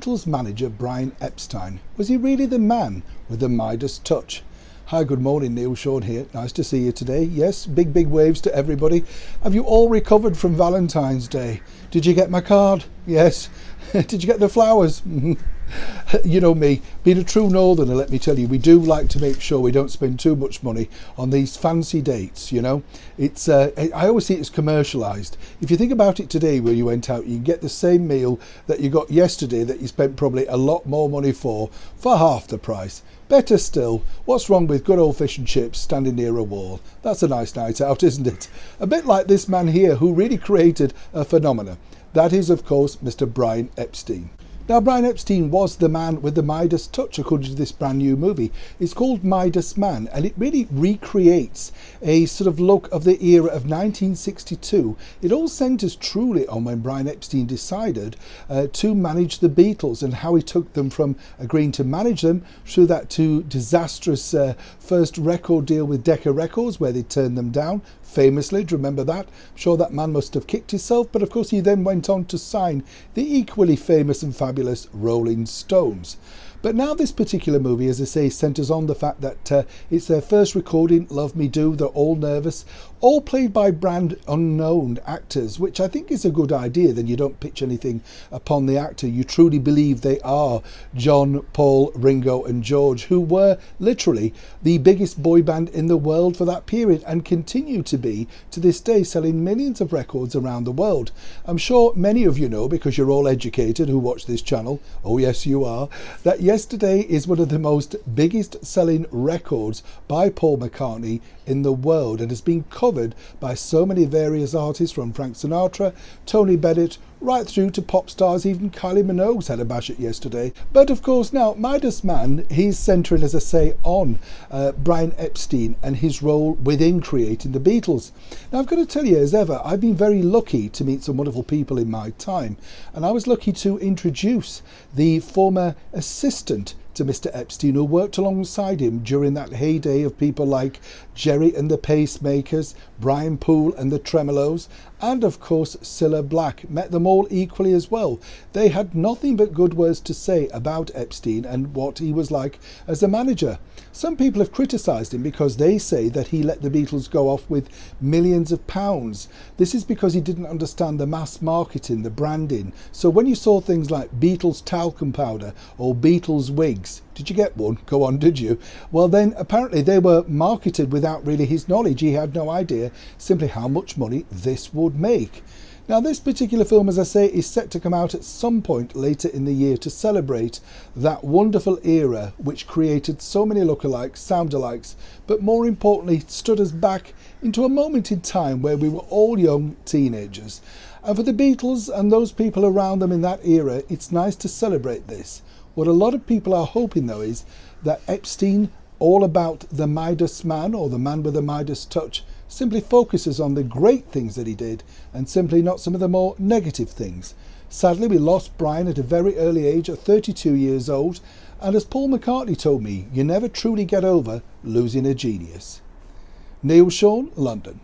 Beatles manager Brian Epstein, was he really the man with the Midas touch? Hi, good morning, Neil Sean here. Nice to see you today. Yes, big waves to everybody. Have you all recovered from Valentine's Day? Did you get my card? Yes. Did you get the flowers? You know me, being a true northerner, let me tell you, we do like to make sure we don't spend too much money on these fancy dates, you know. It's I always see it as commercialised. If you think about it today, where you went out, you get the same meal that you got yesterday that you spent probably a lot more money for half the price. Better still, what's wrong with good old fish and chips standing near a wall? That's a nice night out, isn't it? A bit like this man here who really created a phenomenon. That is, of course, Mr. Brian Epstein. Now, Brian Epstein was the man with the Midas touch, according to this brand new movie. It's called Midas Man, and it really recreates a sort of look of the era of 1962. It all centres truly on when Brian Epstein decided to manage the Beatles and how he took them from agreeing to manage them through that to disastrous first record deal with Decca Records, where they turned them down. Famously, do you remember that? I'm sure that man must have kicked himself, but of course he then went on to sign the equally famous and fabulous Rolling Stones. But now this particular movie, as I say, centres on the fact that it's their first recording, Love Me Do. They're all nervous, all played by brand unknown actors, which I think is a good idea. Then you don't pitch anything upon the actor. You truly believe they are John, Paul, Ringo and George, who were literally the biggest boy band in the world for that period and continue to be to this day, selling millions of records around the world. I'm sure many of you know, because you're all educated who watch this channel, oh yes you are, that Yesterday is one of the most biggest selling records by Paul McCartney in the world and has been covered by so many various artists, from Frank Sinatra, Tony Bennett, right through to pop stars. Even Kylie Minogue had a bash at Yesterday. But of course now Midas Man, he's centering, as I say, on Brian Epstein and his role within creating the Beatles. Now I've got to tell you, as ever, I've been very lucky to meet some wonderful people in my time, and I was lucky to introduce the former assistant to Mr. Epstein, who worked alongside him during that heyday of people like Jerry and the Pacemakers, Brian Poole and the Tremolos, and of course Cilla Black. Met them all equally as well. They had nothing but good words to say about Epstein and what he was like as a manager. Some people have criticised him because they say that he let the Beatles go off with millions of pounds. This is because he didn't understand the mass marketing, the branding. So when you saw things like Beatles talcum powder or Beatles wigs, did you get one? Go on, did you? Well then, apparently they were marketed without really his knowledge. He had no idea simply how much money this would make. Now this particular film, as I say, is set to come out at some point later in the year to celebrate that wonderful era which created so many lookalikes, sound-alikes, but more importantly stood us back into a moment in time where we were all young teenagers. And for the Beatles and those people around them in that era, it's nice to celebrate this. What a lot of people are hoping though is that Epstein, all about the Midas man, or the man with the Midas touch, simply focuses on the great things that he did and simply not some of the more negative things. Sadly, we lost Brian at a very early age, at 32 years old, and as Paul McCartney told me, you never truly get over losing a genius. Neil Sean, London.